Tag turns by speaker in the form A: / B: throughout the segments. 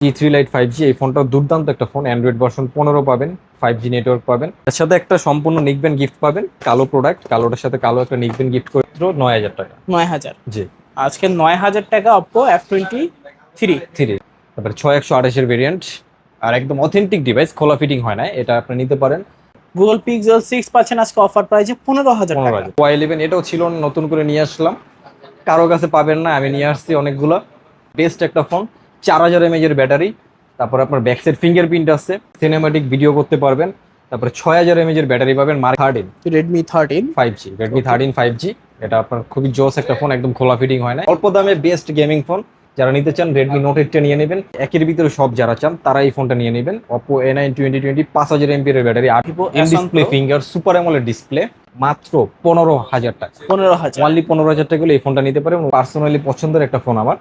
A: T3 Lite 5G এই ফোনটা দুর্দান্ত একটা ফোন। অ্যান্ড্রয়েড ভার্সন 15 পাবেন, 5G নেটওয়ার্ক পাবেন, এর সাথে একটা সম্পূর্ণ নিকবেন গিফট পাবেন। কালো প্রোডাক্ট, কালোটার সাথে কালো একটা নিকবেন গিফট করে 9000 টাকা।
B: 9000
A: জি,
B: আজকে 9000 টাকা Oppo F23।
A: 3 তারপরে 6128 এর ভেরিয়েন্ট, আর একদম অথেন্টিক ডিভাইস, খোলা ফিটিং হয় না, এটা আপনি নিতে পারেন।
B: গুগল পিক্সেল 6 পাচ্ছেন আজকে অফার প্রাইসে 15000 টাকা।
A: 15,000 Y11 এটাও ছিল না, নতুন করে নিয়ে আসলাম। কারো কাছে পাবেন না, আমি নিয়ে আসছি অনেকগুলো। বেস্ট একটা ফোন, 4000 mAh এর ব্যাটারি, তারপর আপনার ব্যাক সাইড ফিঙ্গারপ্রিন্ট আছে, সিনেমাটিক ভিডিও করতে পারবেন। তারপরে 6000 mAh এর ব্যাটারি পাবেন। Mark 13
B: Redmi 13
A: 5G, Redmi 13 5G, এটা আপনার খুবই জোস একটা ফোন, একদম খোলা ফিটিং হয় না, অল্প দামে বেস্ট গেমিং ফোন। যারা নিতে চান Redmi Note 8 টা নিয়ে নেবেন, একের ভিতরে সব যারা চান তারা এই ফোনটা নিয়ে নেবেন। Oppo A9 2020 5000 mAh এর battery, 8
B: Vivo
A: in
B: S1
A: display
B: Pro
A: finger super AMOLED display, মাত্র 15000 টাকা।
B: 15000
A: অনলি 15000 টাকা হলে এই ফোনটা নিতে পারেন। পার্সোনালি পছন্দের একটা ফোন আমার,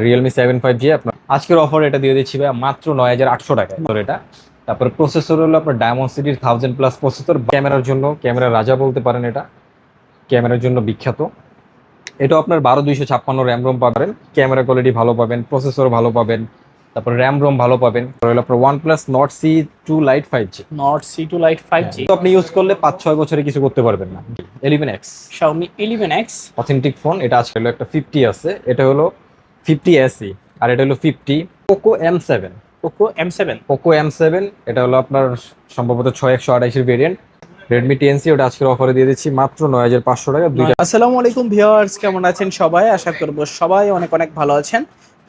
A: Realme 7 5G। আপনার আজকের অফার এটা দিয়ে দিচ্ছি ভাই মাত্র 9800 টাকায়। তো এটা তারপরে প্রসেসর হলো আপনার ডায়মন্ড সিটির 1000+ প্রসেসর, ক্যামেরার জন্য ক্যামেরার রাজা বলতে পারেন, এটা ক্যামেরার জন্য বিখ্যাত। এটা আপনার 12256 র্যাম রোম পাবেন, ক্যামেরা কোয়ালিটি ভালো পাবেন, প্রসেসর ভালো পাবেন, তারপর র্যাম রোম ভালো পাবেন। হলো আপনার OnePlus Nord C2 Lite 5G।
B: Nord C2 Lite 5G
A: তো আপনি ইউজ করলে 5-6 বছরে কিছু করতে পারবেন না। 11X
B: Xiaomi 11X
A: authentic phone. এটা আজকে হলো একটা 50 আছে, এটা হলো 50 SE, আর এটা হলো 50 Poco M7।
B: Poco M7
A: Poco M7 এটা হলো আপনার সম্ভবত 6128 এর ভেরিয়েন্ট। Redmi 10C ওটা আজকের অফারে দিয়ে দিচ্ছি মাত্র 9500 টাকা। দুইটা
B: আসসালামু আলাইকুম ভিউয়ার্স, কেমন আছেন সবাই? আশা করব সবাই অনেক অনেক ভালো আছেন।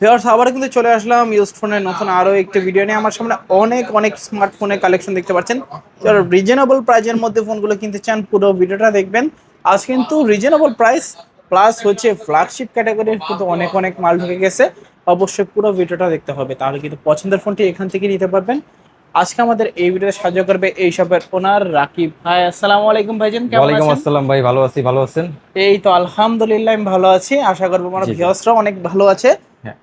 B: ভিউয়ার্স, আবার কিন্তু চলে আসলাম ইউজড ফোনের নতুন আরো একটি ভিডিও নিয়ে। আমার সামনে অনেক অনেক স্মার্টফোনের কালেকশন দেখতে পাচ্ছেন। যারা রিজনেবল প্রাইজের মধ্যে ফোনগুলো কিনতে চান পুরো ভিডিওটা দেখবেন। আজ কিন্তু রিজনেবল প্রাইস প্লাস হচ্ছে ফ্ল্যাগশিপ ক্যাটাগরির কিন্তু অনেক অনেক মাল ঢুকে গেছে। অবশ্যই পুরো ভিডিওটা দেখতে হবে, তাহলে কিন্তু পছন্দের ফোনটি এখান থেকে নিতে পারবেন। আজকে আমাদের এই ভিডিওতে সাহায্য করবে এই শপের ওনার রাকিব ভাই। আসসালামু আলাইকুম ভাইজান, কেমন
A: ওয়ালাইকুম
B: আছেন?
A: আসসালাম ভাই, ভালো আছি, ভালো আছেন?
B: এই তো আলহামদুলিল্লাহ আমি ভালো আছি। আশা করবো আমার
A: জি, জি।
B: ভিউয়ার্সরাও অনেক ভালো আছে।
A: হ্যাঁ,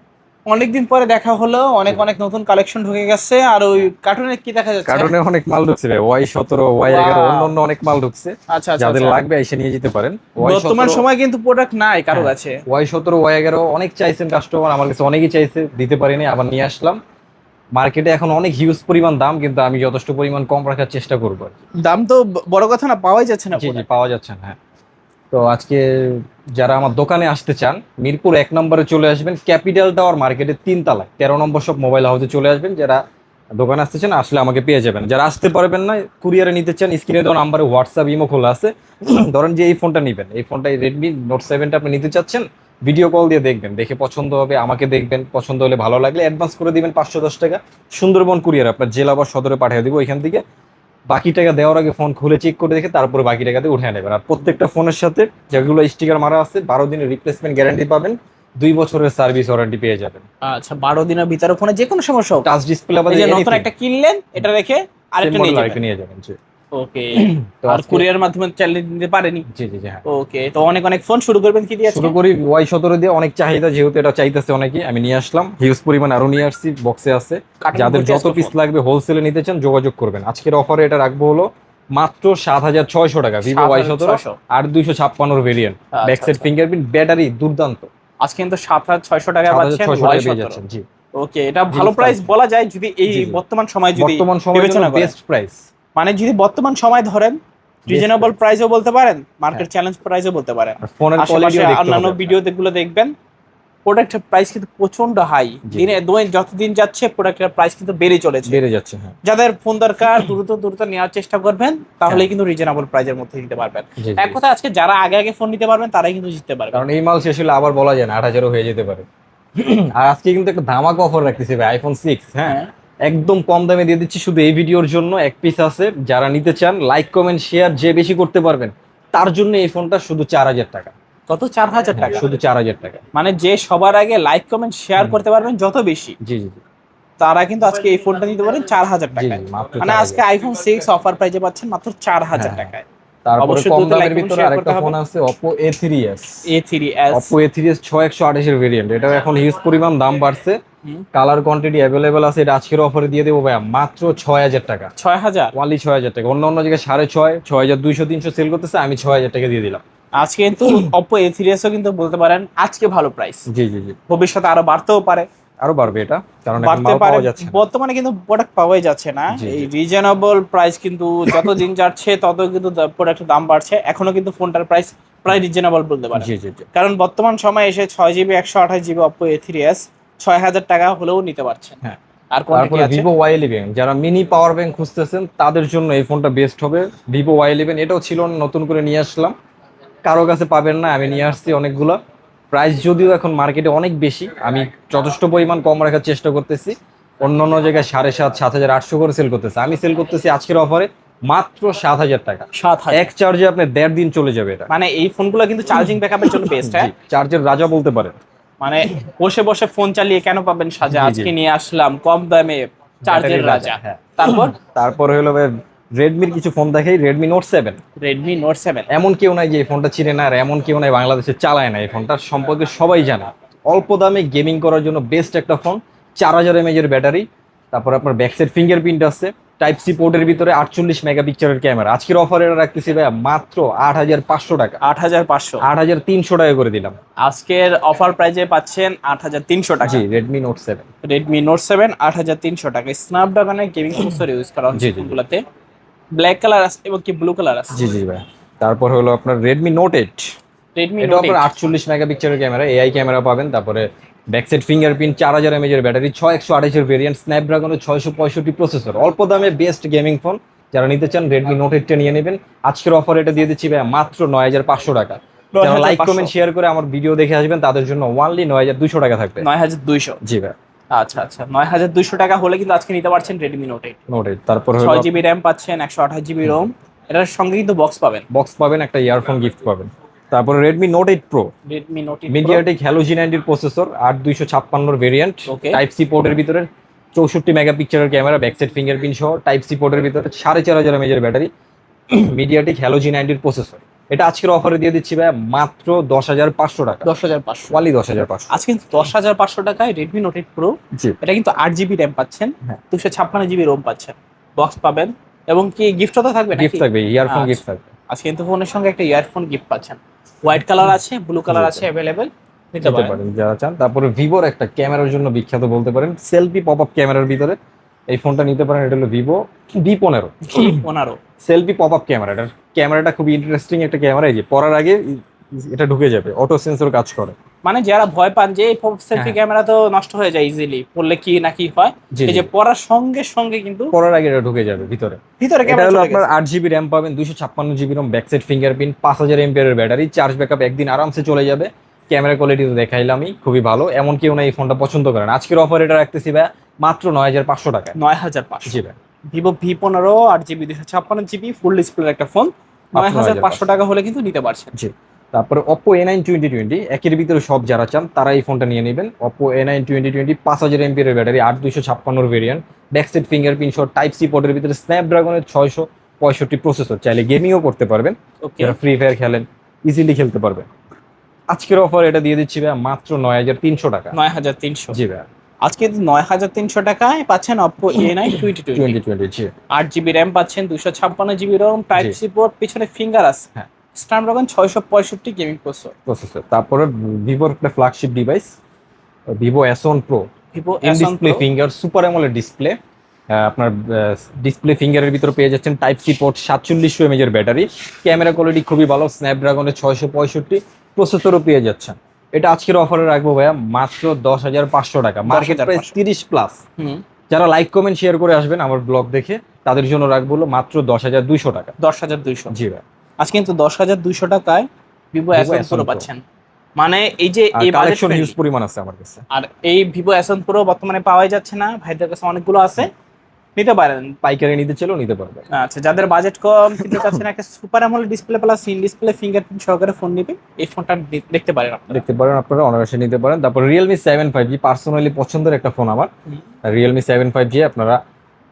B: অনেকদিন পরে দেখা হলো, অনেক অনেক নতুন কালেকশন ঢুকে গেছে। আর ওই কার্টুনে কি দেখা যাচ্ছে?
A: কার্টুনে অনেক মাল ঢুকছে ভাই, Y17 Y11 অন্য অনেক মাল ঢুকছে।
B: আচ্ছা আচ্ছা
A: যাদের
B: আচ্ছা।
A: লাগবে এসে নিয়ে যেতে পারেন।
B: বর্তমান সময় কিন্তু প্রোডাক্ট নাই কারো
A: হ্যাঁ,
B: কাছে।
A: Y17 Y11 অনেক চাইছেন কাস্টমার, আমার কাছে অনেকেই চাইছে, দিতে পারিনি, আবার নিয়ে আসলাম। মার্কেটে এখন অনেক হিউজ পরিমাণ দাম, কিন্তু আমি যথেষ্ট পরিমাণ কম রাখার চেষ্টা করবো আর কি।
B: দাম তো বড় কথা না, পাওয়াই যাচ্ছে না
A: জি জি,
B: product।
A: পাওয়া যাচ্ছে না। হ্যাঁ, তো আজকে যারা আমার দোকানে আসতে চান, মিরপুর 1 নম্বরে চলে আসবেন, ক্যাপিটাল টাওয়ার মার্কেটের 3 তলায় 13 নম্বর সব মোবাইল হাউসে চলে আসবেন। যারা দোকানে আসতে চান আসলে আমাকে পেয়ে যাবেন। যারা আসতে পারবেন না, কুরিয়ারে নিতে চান, স্ক্রিনে দেওয়া নাম্বারে হোয়াটসঅ্যাপ ইমো খোলা আছে। ধরেন যে এই ফোনটা নেবেন, এই ফোনটা রেডমি নোট 7টা আপনি নিতে চাচ্ছেন, ভিডিও কল দিয়ে দেখবেন, দেখে পছন্দ হবে, আমাকে দেখবেন, পছন্দ হলে ভালো লাগলে অ্যাডভান্স করে দিবেন 510 টাকা। সুন্দরবন কুরিয়ার আপনার জেলা বা সদরে পাঠিয়ে দিব, ওইখান থেকে বাকি টাকা দেওয়ার আগে ফোন খুলে চেক করে দেখে তারপরে বাকি টাকাতে উঠে নেবেন। আর প্রত্যেকটা ফোনের সাথে যেগুলো স্টিকার মারা আছে 12 দিনের রিপ্লেসমেন্ট গ্যারান্টি পাবেন, 2 বছরের সার্ভিস ওয়ারেন্টি পেয়ে যাবেন।
B: আচ্ছা, 12 দিনের ভিতরে ফোনে যে কোনো সমস্যা হোক,
A: টাচ ডিসপ্লে
B: এই যে নতুন একটা কিনলেন এটা রেখে আরেকটা নিয়ে যাবেন।
A: নিয়ে যাবেন। জি,
B: ওকে।
A: তো
B: আর
A: আজকে
B: কুরিয়ার মাধ্যমে চাইলে নিতে পারেনি।
A: জি জি জি, হ্যাঁ।
B: ওকে, তো অনেক অনেক ফোন শুরু করবেন কি দিয়ে আজকে?
A: শুরু করি Y17 দিয়ে, অনেক চাহিদা, যেহেতু এটা চাইতেছে অনেকেই, আমি নিয়ে আসলাম হিউজ পরিমাণ, আরো নিয়ে আসছি, বক্সে আছে।
B: কার্টুন
A: যাদের
B: ভর্তি
A: যত
B: আজকে
A: পিস
B: ফোন।
A: লাগবে হোলসেলে নিতে চান যোগাযোগ করবেন। আজকের অফারে এটা রাখবো হলো মাত্র 7600 টাকা, ভিভো Y17
B: 7600
A: আর 256 ভেরিয়েন্ট, ব্যাক সাইড
B: আচ্ছা।
A: ফিঙ্গারপ্রিন্ট, ব্যাটারি দুর্দান্ত।
B: আজকে কিন্তু 7600 টাকায় পাচ্ছেন
A: 7600 টাকা পেয়ে
B: Y17।
A: যাচ্ছেন। জি,
B: ওকে, এটা ভালো প্রাইস বলা যায় যদি এই
A: জি, জি।
B: বর্তমান সময় যদি
A: বর্তমান সময়ের জন্য
B: বিবেচনা করেন।
A: Best price.
B: মানে যদি বর্তমান সময় ধরেন, রিজনেবল
A: price।
B: প্রাইসও বলতে পারেন, মার্কেট
A: হ্যাঁ।
B: চ্যালেঞ্জ প্রাইসও বলতে পারেন।
A: আর ফোনের
B: আশেপাশে
A: কোয়ালিটিও দেখতে
B: অন্যান্য
A: হবে।
B: ভিডিওগুলো দেখবেন, প্রোডাক্টের প্রাইস কিন্তু প্রচন্ড হাই।
A: জি।
B: দিনে যতদিন যাচ্ছে প্রোডাক্টের প্রাইস কিন্তু বেড়ে চলেছে।
A: বেড়ে যাচ্ছে। হ্যাঁ,
B: যাদের ফোন দরকার দ্রুত দ্রুত নেওয়ার চেষ্টা করবেন, তাহলে
A: হ্যাঁ।
B: কিন্তু রিজনেবল প্রাইসের মধ্যে নিতে পারবেন।
A: জি,
B: এক
A: জি।
B: কথা, আজকে যারা আগে আগে ফোন নিতে পারবেন তারাই কিন্তু জিততে পারবেন।
A: কারণ এই মাল শেষ হলে আবার বলা যায় না, 8000 হয়ে যেতে পারে। আর আজকে কিন্তু একটা ধামাকা অফার রাখতেছি ভাই, আইফোন 6। হ্যাঁ,
B: হ্যাঁ।
A: একদম কম দামে দিয়ে দিচ্ছি, শুধু এই ভিডিওর জন্য এক পিস আছে। যারা নিতে চান লাইক কমেন্ট শেয়ার যে বেশি করতে পারবেন তার জন্য এই ফোনটা শুধু 4000 টাকা।
B: কত? 4000 টাকা?
A: শুধু 4000 টাকা।
B: মানে যে সবার আগে লাইক কমেন্ট শেয়ার করতে পারবেন যত বেশি,
A: জি জি জি,
B: তারা কিন্তু আজকে এই ফোনটা নিতে পারেন 4000
A: জি
B: টাকায়।
A: জি, মাত্র
B: মানে
A: 4000।
B: আজকে আইফোন 6 অফার প্রাইজে পাচ্ছেন মাত্র 4000
A: হ্যাঁ।
B: টাকায়।
A: তারপরে
B: অবশ্যই
A: কম
B: দ্রুত
A: দামের
B: like এবং
A: ভিতরে
B: share
A: আরেকটা
B: করতে হবে।
A: ফোন আছে Oppo A3s।
B: A3s
A: Oppo A3s 6128 এর ভেরিয়েন্ট, এটা এখন হিউজ পরিমাণ দাম বাড়ছে, কালার কোয়ান্টিটি অ্যাভেলেবেল আছে। এটা আজকের অফারে দিয়ে দেবো ভাইয়া মাত্র 6000 টাকা।
B: 6000।
A: ওনলি 6000 টাকা। অন্য অন্য জায়গায় 6.5 6200 300 সেল করতেছে, আমি 6000 টাকা দিয়ে দিলাম।
B: আজকে কিন্তু Oppo A3s ও কিন্তু বলতে পারেন আজকে ভালো প্রাইস,
A: জি জি জি,
B: ভবিষ্যতে আরো বাড়তেও পারে।
A: আরো বাড়বে এটা, কারণ এখন
B: বাড়তে
A: মাল
B: পারে।
A: পাওয়া যাচ্ছে না।
B: বর্তমানে কিন্তু প্রোডাক্ট পাওয়াই যাচ্ছে না,
A: জি,
B: এই
A: জি।
B: রিজনেবল প্রাইস কিন্তু যত দিন যাচ্ছে তত কিন্তু প্রোডাক্টের দাম বাড়ছে। এখনো কিন্তু ফোনটার প্রাইস প্রায় রিজনেবল বলতে পারেন,
A: জি, জি, জি।
B: কারণ বর্তমান সময়ে এসে 6 জিবি 128 জিবি অপো A3s 6,000 টাকা হলেও নিতে পারছেন।
A: হ্যাঁ।
B: আর কোনটা কি
A: তারপরে
B: আছে?
A: ভিভো Y11, যারা মিনি পাওয়ার ব্যাংক খুঁজতেছেন তাদের জন্য এই ফোনটা বেস্ট হবে। ভিভো Y11 এটাও ছিল না, নতুন করে নিয়ে আসলাম। কারো কাছে পাবেন না, আমি নিয়ে আসছি অনেকগুলো। প্রাইস যদিও এখন মার্কেটে অনেক বেশি, আমি যথেষ্ট পরিমাণ কম রাখার চেষ্টা করতেছি। অন্য অন্য জায়গায় 7,500 7,800 করে সেল করতেছে, আমি সেল করতেছি আজকের অফারে মাত্র 7,000 টাকা।
B: 7,000।
A: এক চার্জে আপনার 1.5 দিন চলে যাবে এটা।
B: মানে এই ফোনগুলো কিন্তু চার্জিং ব্যাকআপের জন্য বেস্ট। হ্যাঁ,
A: চার্জের রাজা বলতে পারেন।
B: মানে বসে বসে ফোন চালিয়ে কেন পাবেন সাজা,
A: জি, জি।
B: আজকে নিয়ে আসলাম কম দামে চার্জের
A: ব্যাটারির
B: রাজা।
A: হ্যাঁ।
B: তারপর
A: তারপরে হলো রেডমির কিছু ফোন দেখাই, রেডমি নোট 7।
B: Redmi note 7।
A: এমন কেউ নাই যে এই ফোনটা চিনে না, আর এমন কেউ নাই বাংলাদেশে চালায় না। এই ফোনটা সম্পর্কে সবাই জানে। অল্প দামে গেমিং করার জন্য বেস্ট একটা ফোন। 4000 mAh এর ব্যাটারি। তারপর আপনার ব্যাকসাইড ফিঙ্গারপ্রিন্ট আছে। টাইপ সি পোর্টের ভিতরে 48 মেগাপিক্সেলের ক্যামেরা। আজকের অফারে রাখতেছি ভাইয়া মাত্র 8,500 টাকা।
B: 8,500।
A: 8,300 টাকা করে দিলাম।
B: আজকের অফার প্রাইজে পাচ্ছেন 8,300 টাকা।
A: জি, রেডমি নোট 7।
B: রেডমি নোট 7 8,300 টাকা। স্ন্যাপড্রাগনের গেমিং প্রসেসর ইউজ করা
A: জি,
B: হচ্ছে
A: জি, জি।
B: ফোনগুলোতে। ব্ল্যাক কালার আছে এবং কি ব্লু কালার আছে।
A: জি, জি ভাই। তারপর হলো আপনার রেডমি নোট 8।
B: রেডমি
A: এটা
B: নোট
A: আপনার
B: 8।
A: 48 মেগাপিক্সেলের ক্যামেরা, এআই ক্যামেরা পাবেন। তারপরে ব্যাকসাইড ফিঙ্গারপ্রিন্ট, 4000 mAh এর ব্যাটারি, 6128 এর ভেরিয়েন্ট, স্ন্যাপড্রাগনের 665 প্রসেসর। অল্প দামে বেস্ট গেমিং ফোন যারা নিতে চান রেডমি নোট 8টা নিয়ে নেবেন। আজকের অফার এটা দিয়ে দিচ্ছি ভাই মাত্র 9,500 টাকা। যারা লাইক
B: 9,500।
A: কমেন্ট শেয়ার করে আমার ভিডিও দেখে আসবেন তাদের জন্য ওনলি 9,200 টাকা থাকবে।
B: 9,200।
A: জি ভাই।
B: আচ্ছা আচ্ছা, 9,200 টাকা হলে কিন্তু আজকে নিতে পারছেন রেডমি নোট 8।
A: নোট 8। তারপর হলো
B: 6 জিবি র্যাম পাচ্ছেন, 128 জিবি রোম। এটার সঙ্গে কিন্তু বক্স পাবেন।
A: বক্স পাবেন, একটা ইয়ারফোন গিফট পাবেন। তারপরে Redmi note 8 pro,
B: Redmi note 8
A: MediaTek Helio G90 processor, 8256 variant,
B: okay.
A: Type C পোর্টের ভিতরে 64 মেগাপিক্সেলের ক্যামেরা, ব্যাকসাইড ফিঙ্গারপ্রিন্ট সহ টাইপ সি পোর্টের ভিতরে 4,500 mAh এর battery, MediaTek Helio G90 processor. এটা আজকের অফারে দিয়ে দিচ্ছি ভাই মাত্র 10,500 টাকা।
B: 10,500।
A: ওয়ালি 10,500।
B: আজকে কিন্তু 10,500 টাকায় রেডমি নোট 8 প্রো।
A: জি।
B: এটা কিন্তু 8 জিবি র্যাম পাচ্ছেন,
A: হ্যাঁ।
B: 256 জিবি রোম পাচ্ছেন, বক্স পাবেন এবং কি গিফটও তো থাকবে
A: গিফট
B: নাকি?
A: থাকবে, ইয়ারফোন
B: আচ্ছা।
A: গিফট থাকবে।
B: আজকে কিন্তু ফোনের সঙ্গে একটা ইয়ারফোন গিফট পাচ্ছেন। হোয়াইট কালার আছে, ব্লু কালার
A: জি,
B: আছে
A: জি।
B: অ্যাভেলেবেল, নিতে
A: নিতে
B: পারেন।
A: পারেন যারা চান। তারপরে ভিভোর একটা ক্যামেরার জন্য বিখ্যাত বলতে পারেন, সেলফি পপ আপ ক্যামেরার ভিতরে এই ফোনটা নিতে পারেন। এটা হলো Vivo V15।
B: G15।
A: Selfie pop up camera, এটার ক্যামেরাটা খুবই ইন্টারেস্টিং একটা ক্যামেরা। এই যে পরার আগে এটা ঢুকে যাবে, অটো সেন্সর কাজ করে।
B: মানে যারা ভয় পান যে সেলফি
A: হ্যাঁ।
B: ক্যামেরা তো নষ্ট হয়ে যায় ইজিলি, পড়লে কি না কি হয়,
A: জি,
B: এই
A: জি।
B: যে পড়ার সঙ্গে সঙ্গে কিন্তু
A: পরার আগে এটা ঢুকে যাবে ভিতরে।
B: ভিতরে
A: এটা
B: ক্যামেরা
A: হলো
B: চলে
A: আপনার
B: গেছে।
A: 8 জিবি র্যাম পাবেন, 256 GB ROM, backside fingerprint, 5,000 MPR battery, charge backup একদিন আরামসে চলে যাবে। ক্যামেরা কোয়ালিটি তো দেখাইলামই, খুবই ভালো। এমন কেউ না এই ফোনটা পছন্দ করেন। আজকের অফার এটা রাখতেছি ভাই মাত্র 9,500 টাকা।
B: 9,500।
A: জি ভাই।
B: Vivo V15 8 GB 256 GB full ডিসপ্লের একটা ফোন,
A: মাত্র
B: 9,500 টাকা হলে কিন্তু নিতে পারছেন।
A: জি। তারপরে Oppo A9 2020, একের ভিতরে সব যারা চান তারা এই ফোনটা নিয়ে নেবেন। Oppo A9 2020, 5,000 MPR battery, 8256 variant, backside fingerprint সহ টাইপ সি পোর্টের ভিতরে স্ন্যাপড্রাগনের 665 প্রসেসর। চাইলে গেমিংও করতে পারবেন,
B: ওকে।
A: যারা ফ্রি ফায়ার খেলেন ইজিলি খেলতে পারবেন। আজকের অফার এটা দিয়ে দিচ্ছি ভাই মাত্র 9,300 টাকা।
B: 9,300।
A: জি ভাই।
B: আজকে 9,300 টাকায় পাচ্ছেন Oppo A9 2020।
A: 2020। জি।
B: 8 জিবি র্যাম পাচ্ছেন, 256 জিবি রোম, টাইপ
A: জি।
B: সি পোর্ট, পিছনে ফিঙ্গার আছে,
A: হ্যাঁ।
B: Snapdragon 665 gaming
A: processor. তারপরে ভিভোর একটা flagship device, Vivo S1 pro,
B: Vivo
A: in
B: S1
A: display
B: Pro।
A: Finger, super AMOLED display. আপনার ডিসপ্লে ফিঙ্গারের ভিতরে পেয়ে যাচ্ছেন টাইপ সি পোর্ট, 4700 mAh এর ব্যাটারি, ক্যামেরা কোয়ালিটি খুবই ভালো, স্ন্যাপড্রাগনের 665 প্রসেসরও পেয়ে যাচ্ছেন। এটা আজকের অফারে রাখবো ভাইয়া মাত্র 10,500 টাকা। Market price 30 plus. যারা লাইক কমেন্ট শেয়ার করে আসবেন আমার ব্লগ দেখে তাদের জন্য রাখবো হলো মাত্র 10,200 টাকা।
B: 10,200।
A: জি ভাই।
B: আজকে কিন্তু 10,200 টাকায় Vivo
A: Vivo
B: S1
A: S1
B: Pro
A: Pro
B: পাচ্ছেন। মানে এই যে এই বাজেট
A: কালেকশন হিউজ পরিমাণ আছে আমার কাছে।
B: আর এই ভিভো S1 Pro বর্তমানে পাওয়াই যাচ্ছে না, ভাইদের কাছে অনেকগুলো আছে, নিতে পারেন।
A: পাইকারি নিতে চাইলেও নিতে পারবে।
B: আচ্ছা, যাদের বাজেট কম কিনতে চাচ্ছেন একটা super AMOLED display plus in display fingerprint সহকারে ফোন নিবেন, এই ফোনটা দেখতে পারেন আপনারা।
A: দেখতে পারেন আপনারা, অনায়াসে নিতে পারেন। তারপর রিয়েলমি 7 5G, পার্সোনালি পছন্দের একটা ফোন আমার। রিয়েলমি 7 5G আপনারা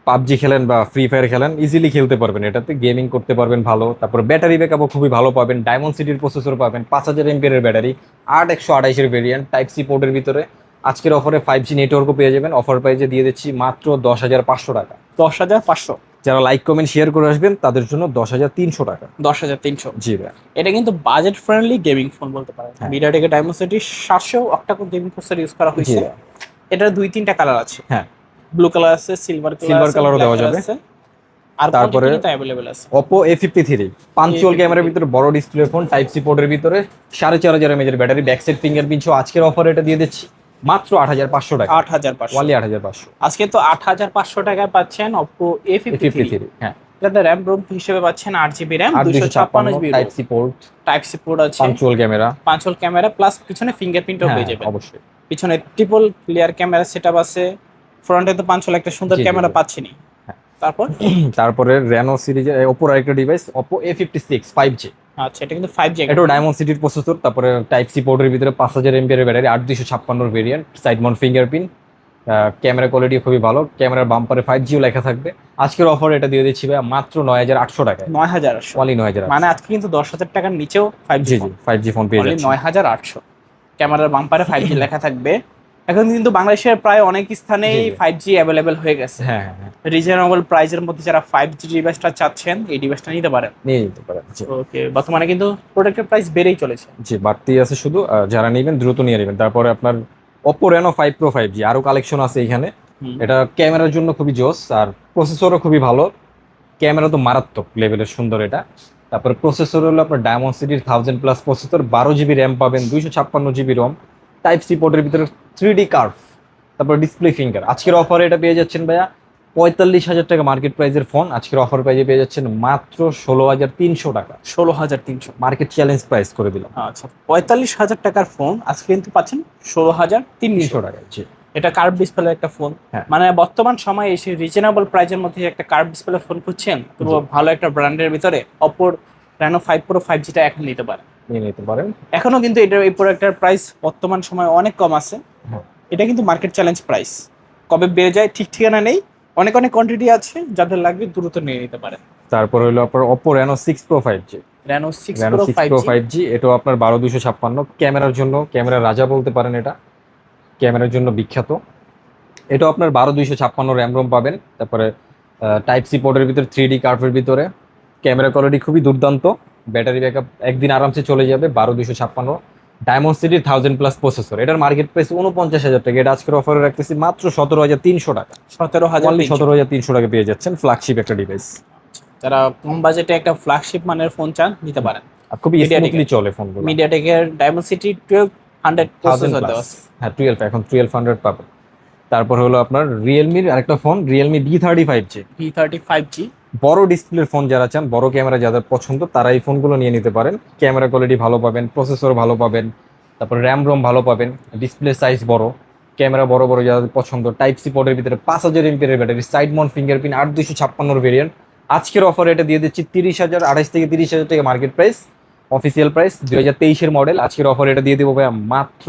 A: পাবজি খেলেন বা ফ্রি ফায়ার খেলেন ইজিলি খেলতে পারবেন, এটাতে গেমিং করতে পারবেন ভালো। তারপর ব্যাটারি ব্যাকআপও খুবই ভালো পাবেন, ডায়মন্ড সিটির প্রসেসর পাবেন, 5,000 MPR battery, 8128 variant, type C পোর্টের ভিতরে। আজকের অফারে 5G নেটওয়ার্কও পেয়ে যাবেন। অফার প্রাইসে দিয়ে দিচ্ছি মাত্র 10,500 টাকা।
B: 10,500।
A: যারা লাইক কমেন্ট শেয়ার করে আসবেন তাদের জন্য 10,300 টাকা।
B: 10,300।
A: জি ভাই।
B: এটা কিন্তু বাজেট ফ্রেন্ডলি গেমিং ফোন বলতে পারেন।
A: হ্যাঁ।
B: মিডিয়াটেকের Dimensity 700 octa core gaming processor use করা
A: জি
B: হয়েছে।
A: ভাই।
B: এটার 2-3টা কালার আছে।
A: হ্যাঁ,
B: ব্লু কালার আছে, সিলভার
A: সিলভার কালারও দেওয়া যাবে।
B: আর
A: তারপরে
B: কোয়ান্টিটি अवेलेबल আছে।
A: Oppo A53 পাঞ্চুয়াল ক্যামেরার ভিতরে বড় ডিসপ্লে ফোন, টাইপ সি পোর্টের ভিতরে 4500 mAh এর ব্যাটারি, ব্যাক সাইড ফিঙ্গারপ্রিন্ট সহ আজকের অফারে এটা দিয়ে দিচ্ছি মাত্র 8500 টাকা।
B: 8500
A: ওয়ানলি 8500
B: আজকে তো 8500 টাকায় পাচ্ছেন Oppo A53।
A: হ্যাঁ,
B: এটাতে র্যাম রোম হিসেবে পাচ্ছেন 8 GB RAM, 256 GB
A: type C port,
B: type C port আছে,
A: পাঞ্চুয়াল ক্যামেরা।
B: পাঁচল ক্যামেরা প্লাস পিছনে ফিঙ্গারপ্রিন্টও
A: হ্যাঁ
B: পেয়ে যাবেন।
A: অবশ্যই।
B: পিছনে ট্রিপল ক্লিয়ার ক্যামেরা সেটআপ আছে, ফ্রন্টে তো পাঁচল একটা সুন্দর
A: জি, জি,
B: ক্যামেরা
A: জি।
B: পাচ্ছেনই।
A: হ্যাঁ।
B: তারপর
A: তারপরে রেনো সিরিজের ওপোর আরেকটা ডিভাইস Oppo A56 5G,
B: আচ্ছা, এটা কিন্তু 5G
A: এটাও ডায়মন্ড সিটির প্রসেসর, তারপরে টাইপ সি পোর্টের ভিতরে 5000 mAh এর battery, 8256 variant, side mount fingerprint, camera quality খুবই ভালো, ক্যামেরার বাম্পারে 5Gও লেখা থাকবে। আজকের অফার এটা দিয়ে দিচ্ছি ভাই মাত্র 9800 টাকায়।
B: 9800
A: ওয়ালি 9800,
B: মানে আজকে কিন্তু 10,000 টাকার নিচেও 5G
A: জি জি
B: ফোন
A: 5G ফোন পেয়ে
B: অনলি
A: যাচ্ছে।
B: 9800। ক্যামেরার বাম্পারে 5G লেখা থাকবে। এখন কিন্তু বাংলাদেশের প্রায় অনেক স্থানেই
A: জি, জি।
B: 5G অ্যাভেলেবেল হয়ে গেছে।
A: হ্যাঁ হ্যাঁ হ্যাঁ,
B: রিজনেবল প্রাইসের মধ্যে যারা 5G ডিভাইসটা চাচ্ছেন এই ডিভাইসটা নিতে পারেন।
A: নিয়ে নিতে পারেন। জি
B: ওকে, বর্তমানে কিন্তু প্রোডাক্টের প্রাইস বেড়েই চলেছে।
A: জি, বাড়তি আছে শুধু, যারা নেবেন দ্রুত নিয়ে নেবেন। তারপরে আপনার Oppo Reno 5 Pro 5G আরো কালেকশন আছে এখানে।
B: হুম।
A: এটা ক্যামেরার জন্য খুবই জোস, আর প্রসেসরও খুবই ভালো, ক্যামেরা তো মারাত্মক লেভেলের সুন্দর এটা। তারপরে প্রসেসর হলো আপনার ডায়মন্ড সিটির 1000+ প্রসেসর, 12 GB র্যাম পাবেন, 256 GB রম, টাইপ সি পোর্টের ভিতরে 3D কার্ভ, তারপর ডিসপ্লে ফিঙ্গার। আজকের অফারে এটা পেয়ে যাচ্ছেন ভাইয়া 45,000 টাকা মার্কেট প্রাইসের ফোন, আজকের অফার প্রাইসে পেয়ে যাচ্ছেন মাত্র 16,300 টাকা।
B: 16,300।
A: মার্কেট চ্যালেঞ্জ প্রাইস করে দিলাম
B: আচ্ছা, 45,000 টাকার ফোন আজকে কিন্তু পাচ্ছেন 16,300
A: 300 টাকা। জি
B: এটা কার্ভ ডিসপ্লে একটা ফোন।
A: হ্যাঁ।
B: মানে বর্তমান সময়ে এসে রিজনেবল প্রাইজের মধ্যে একটা কার্ভ ডিসপ্লে ফোন খুঁজছেন তো
A: জি।
B: ভালো একটা ব্র্যান্ডের ভিতরে Oppo Reno 5 Pro 5G টা এখন নিতে পারেন।
A: নিয়ে নিতে পারেন।
B: এখনো কিন্তু এটার এই প্রোডাক্টের প্রাইস বর্তমান সময়ে অনেক কম আছে।
A: হ্যাঁ।
B: এটা কিন্তু মার্কেট চ্যালেঞ্জ প্রাইস, কবে বেড়ে যায় ঠিক ঠিকানা নেই। অনেক অনেক কোয়ান্টিটি আছে, যাদের লাগবে দ্রুত নিয়ে নিতে পারেন।
A: তারপর হলো আপনার Oppo Reno 6 Pro 5G,
B: Reno 6
A: Reno
B: Pro
A: 6 Pro
B: 5G
A: 5G এটাও আপনার 12/256, ক্যামেরার জন্য ক্যামেরার রাজা বলতে পারেন, এটা ক্যামেরার জন্য বিখ্যাত। এটাও আপনার 12/256 র্যাম রোম পাবেন, তারপরে টাইপ সি পোর্টের ভিতরে 3D কার্ভের ভিতরে, ক্যামেরা কোয়ালিটি খুবই দুর্দান্ত, ব্যাটারি ব্যাকআপ একদিন আরামসে চলে যাবে। 12/256 ডায়মন্ড সিটির 1000+ প্রসেসর, এটার মার্কেট প্রাইস 49,000 টাকা, এটা আজকের অফারে রাখতেছি মাত্র 17,300 টাকা।
B: 17,300।
A: 17,300 টাকা পেয়ে যাচ্ছেন ফ্ল্যাগশিপ একটা ডিভাইস,
B: যারা কম বাজেটে একটা ফ্ল্যাগশিপ মানের ফোন চান নিতে পারেন।
A: আর খুবই
B: MediaTek
A: স্মুথলি চলে ফোনগুলো।
B: মিডিয়াটেকের ডায়মন্সিটি 1200 প্রসেসর
A: 1000+,
B: দেওয়া আছে।
A: হ্যাঁ 12, এখন 1200 পাবেন। তারপর হলো আপনার রিয়েলমির আরেকটা phone, Realme B35G,
B: V30 5G
A: বড় ডিসপ্লের ফোন যারা চান, বড় ক্যামেরা যাদের পছন্দ তারা এই ফোনগুলো নিয়ে নিতে পারেন। ক্যামেরা কোয়ালিটি ভালো পাবেন, প্রসেসর ভালো পাবেন, তারপর র্যাম রোম ভালো পাবেন, ডিসপ্লে সাইজ বড়, ক্যামেরা বড় বড় যাদের পছন্দ, টাইপ সি পোর্টের ভিতরে 5000 mAh এর battery, side mount fingerprint, 8256 variant. আজকের অফার এটা দিয়ে দিচ্ছি 30,000, 28 থেকে 30,000 টাকা মার্কেট প্রাইস, অফিসিয়াল প্রাইস 2023-এর মডেল। আজকের অফার এটা দিয়ে দেবো ভাইয়া মাত্র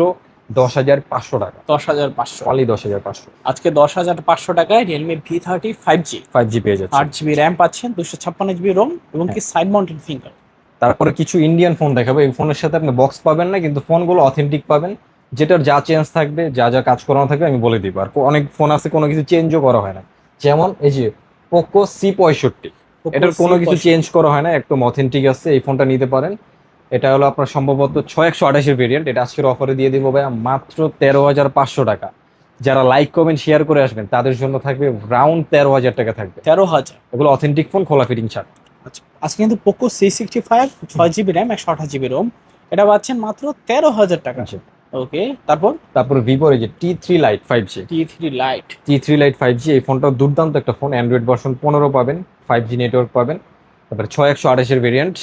A: 10,500 টাকা,
B: 10,500।
A: অনলি 10,500।
B: আজকে 10,500 টাকায় রিয়েলমি V30 5G
A: 5G পেয়ে যাচ্ছে।
B: 8GB র্যাম পাচ্ছেন, 256GB রোম এবং কি সাইড মাউন্টেড ফিঙ্গার।
A: তারপরে কিছু ইন্ডিয়ান ফোন দেখাবো, এই ফোনের সাথে আপনি বক্স পাবেন না, কিন্তু ফোনগুলো অথেন্টিক পাবেন, যেটার যা চেঞ্জ থাকবে, যা যা কাজ করানো থাকবে আমি বলে দিব। আর অনেক ফোন আছে কোনো কিছু চেঞ্জও করা হয় না, যেমন এই যে পোকো C65, এটার কোনো কিছু চেঞ্জ করা হয় না, একদম অথেন্টিক আছে, এই ফোনটা নিতে পারেন। এটা হলো আপনার সম্ভবত 6128 ভেরিয়েন্ট, এটা আজকের অফারে দিয়ে দিব ভাইয়া মাত্র 13,500 টাকা। যারা লাইক কমেন্ট শেয়ার করে আসবেন তাদের জন্য থাকবে রাউন্ড 13,000 টাকা থাকবে।
B: 13,000।
A: এগুলো অথেন্টিক ফোন, খোলা ফিটিং ছাড়।
B: আচ্ছা, আজকে কিন্তু Poco C65 6GB RAM 128GB Rome এটা পাচ্ছেন মাত্র 13,000 টাকা।
A: জি।
B: ওকে, তারপর
A: ভিভোর এই যে T3 Lite 5G,
B: T3 Lite
A: T3 Lite 5G, এই ফোনটা দুর্দান্ত একটা ফোন, অ্যান্ড্রয়েড ভার্সন 15 পাবেন, 5G নেটওয়ার্ক পাবেন, তারপরে 6128 ভেরিয়েন্ট,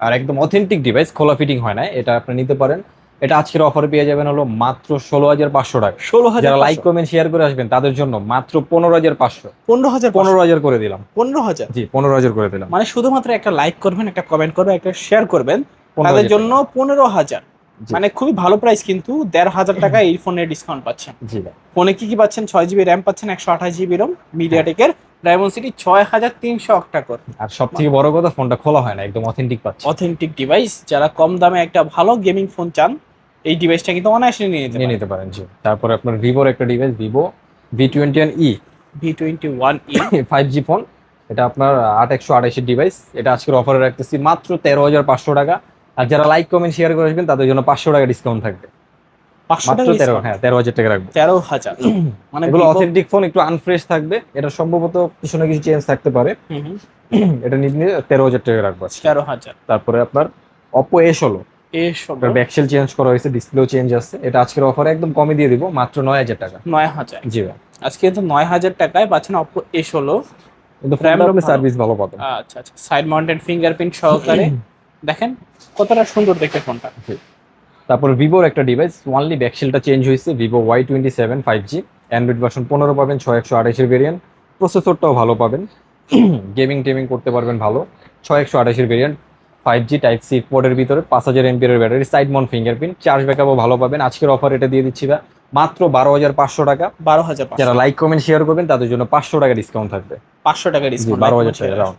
A: আর একদম অথেন্টিক ডিভাইস, খোলা ফিটিং হয় না, এটা আপনি নিতে পারেন। এটা আজকের অফারে পেয়ে যাবেন হলো মাত্র 16,500 টাকা।
B: 16,000।
A: যারা লাইক কমেন্ট শেয়ার করে আসবেন তাদের জন্য মাত্র 15,500।
B: 15,000।
A: 15,000 করে দিলাম।
B: 15,000
A: জি 15,000 করে দিলাম।
B: মানে শুধুমাত্র একটা লাইক করবেন, একটা কমেন্ট করবেন, একটা শেয়ার করবেন,
A: 15,000
B: তাদের জন্য 15,000।
A: জি।
B: মানে খুবই ভালো প্রাইস, কিন্তু 1,500 টাকা এই ফোনের ডিসকাউন্ট পাচ্ছেন।
A: জি ভাই।
B: ফোনে কি কি পাচ্ছেন? 6GB র্যাম পাচ্ছেন, 128GB রোম, মিডিয়াটেকের ডায়মন্সিটি 6300 অক্টাকোর।
A: আর সব থেকে বড় কথা, ফোনটা খোলা হয় না, একদম অথেন্টিক পাচ্ছে।
B: অথেন্টিক ডিভাইস, যারা কম দামে একটা ভালো গেমিং ফোন চান এই ডিভাইসটা কিন্তু অনায়াসে নিয়ে
A: নিয়ে নিতে পারেন। জি। তারপরে আপনার ভিভোর একটা device, Vivo V21e,
B: V21e
A: 5G phone, এটা আপনার 8128 ডিভাইস, এটা আজকের অফারে রাখতেছি মাত্র 13,500 টাকা। আর যারা লাইক কমেন্ট শেয়ার করে আসবেন তাদের জন্য 500 টাকা ডিসকাউন্ট থাকবে।
B: 500
A: মাত্র
B: টাকা
A: 13, হ্যাঁ 13,000 টাকা রাখবো।
B: 13,000 মানে
A: এগুলো
B: Vivo-
A: অথেন্টিক ফোন, একটু আনফ্রেশ থাকবে, এটা সম্ভবত কিছু না কিছু চেঞ্জ থাকতে পারে।
B: হুম হুম,
A: এটা নিয়ে 13,000 টাকা রাখবো আজকে।
B: 13,000
A: তারপরে আপনার Oppo A16,
B: A16
A: এটার ব্যাকসেল চেঞ্জ করা হয়েছে, ডিসপ্লেও চেঞ্জ আছে, এটা আজকের অফারে একদম কমে দিয়ে দিব, মাত্র 9,000 টাকা।
B: 9,000।
A: জি ভাই,
B: আজকে কিন্তু 9,000 টাকায় পাচ্ছেন Oppo A16।
A: কিন্তু
B: RAM
A: ফোনটা
B: ROM
A: আপনি
B: ভালো।
A: সার্ভিস ভালো পাবেন।
B: আচ্ছা আচ্ছা, সাইড মাউন্টেড ফিঙ্গারপ্রিন্ট সহকারে দেখেন কতটা সুন্দর দেখতে ফোনটা।
A: জি। তারপর ভিভোর একটা ডিভাইস, ওয়ানলি ব্যাকসেলটা চেঞ্জ হয়েছে, Vivo Y27 5G, Android version 15 পাবেন, 6128 ভেরিয়েন্ট, প্রসেসরটাও ভালো পাবেন, গেমিং টেমিং করতে পারবেন ভালো, 6128 ভেরিয়েন্ট, 5G টাইপ সি পোর্টের ভিতরে, 5000 এমপিএর battery, side mount fingerprint, charge ব্যাকআপও ভালো পাবেন। আজকের অফার এটা দিয়ে দিচ্ছি বা মাত্র 12,500 টাকা।
B: 12,500,
A: যারা লাইক কমেন্ট শেয়ার করবেন তাদের জন্য 500 টাকা ডিসকাউন্ট থাকবে।
B: 500 টাকা
A: জি,
B: ডিসকাউন্ট,
A: 12,000 টাকা রাউন্ড।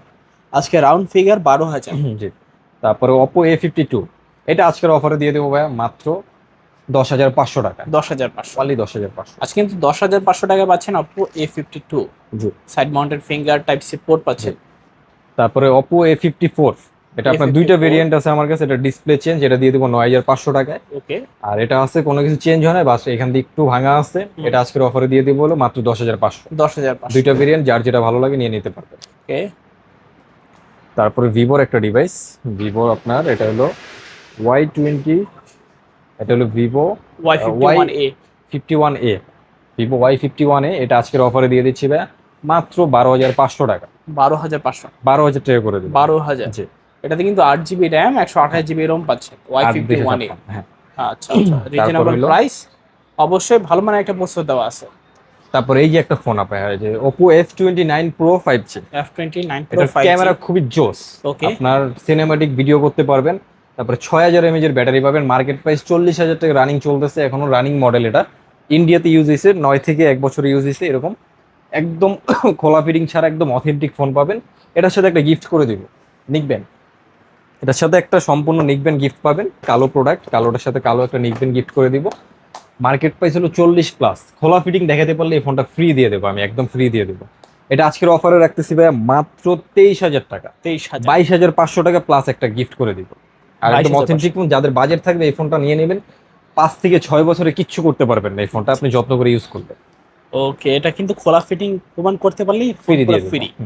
B: আজকে রাউন্ড ফিগার 12,000।
A: জি। তারপরে Oppo A52, এটা আজকের অফারে দিয়ে দেবো ভাইয়া মাত্র 10,500 টাকা।
B: 10,500,
A: ওয়ানলি 10,500।
B: আজকে কিন্তু 10,500 টাকা পাচ্ছেন Oppo A52,
A: জি।
B: Side mounted finger type C port পাচ্ছেন।
A: তারপরে Oppo A54, এটা আপনার দুইটা ভেরিয়েন্ট আছে আমার কাছে, এটা ডিসপ্লে চেঞ্জ, এটা দিয়ে দেবো 9,500 টাকায়।
B: ওকে,
A: আর এটা আছে কোনো কিছু চেঞ্জ হয় না, বাস এখান দিয়ে একটু ভাঙা আছে, এটা আজকের অফারে দিয়ে দেবো হলো মাত্র 10,500।
B: 10,500।
A: দুইটা ভেরিয়েন্ট, যার যেটা ভালো লাগে নিয়ে নিতে পারবে।
B: ওকে,
A: তারপরে ভিভোর একটা ডিভাইস, ভিভোর আপনার এটা হলো Y20, এটা হলো Vivo
B: Y51A,
A: Y51A, Vivo Y51A, এটা আজকের অফারে দিয়ে দিচ্ছি ভাই মাত্র 12,500 টাকা।
B: 12,500,
A: 12,000 টাকা করে দেবো।
B: 12,000।
A: জি,
B: এটাতে কিন্তু 8GB র্যাম, 128GB রোম পাচ্ছেন,
A: 8 দেখে
B: Y51A।
A: থাকতাম, হ্যাঁ।
B: আচ্ছা আচ্ছা, রিজনেবল
A: হলো-
B: প্রাইস, অবশ্যই ভালো মানের একটা প্রসেসর দেওয়া আছে।
A: তারপরে এই যে একটা ফোন আপনার, যে Oppo F29 Pro 5G,
B: F29 Pro
A: এটার
B: 5G,
A: ক্যামেরা খুবই জোস।
B: ওকে,
A: আপনার সিনেমাটিক ভিডিও করতে পারবেন। তারপরে 6,000 mAh এর ব্যাটারি পাবেন, মার্কেট প্রাইস 40,000 টাকা রানিং চলতেছে, এখনো রানিং মডেল। এটা ইন্ডিয়াতে ইউজ হয়েছে 9 থেকে 1 বছর ইউজ হয়েছে এরকম, একদম খোলা ফিটিং ছাড়া একদম অথেন্টিক ফোন পাবেন। এটার সাথে একটা গিফট করে দিব, নিকবেন, এটার সাথে একটা সম্পূর্ণ নিকবেন গিফট পাবেন, কালো প্রোডাক্ট, কালোটার সাথে কালো একটা নিকবেন গিফট করে দিব। মার্কেট প্রাইস হলো 40+, খোলা ফিটিং দেখাতে পারলে এই ফোনটা ফ্রি দিয়ে দেবো, আমি একদম ফ্রি দিয়ে দেবো। এটা আজকের অফারে রাখতেছি ভাইয়া মাত্র 23,000 টাকা,
B: 23,000।
A: 22,500 টাকা প্লাস একটা গিফট করে দিব। আর একদম
B: 22,500
A: অথেন্টিক ফোন, যাদের বাজেট থাকবে এই ফোনটা নিয়ে নেবেন। 5 থেকে 6 বছরে কিচ্ছু করতে পারবেন না এই ফোনটা, আপনি যত্ন করে ইউজ করবেন।
B: ওকে, এটা কিন্তু খোলা ফিটিং প্রমাণ করতে পারলেই
A: ফ্রি দিয়ে
B: ফ্রি।
A: দেবো।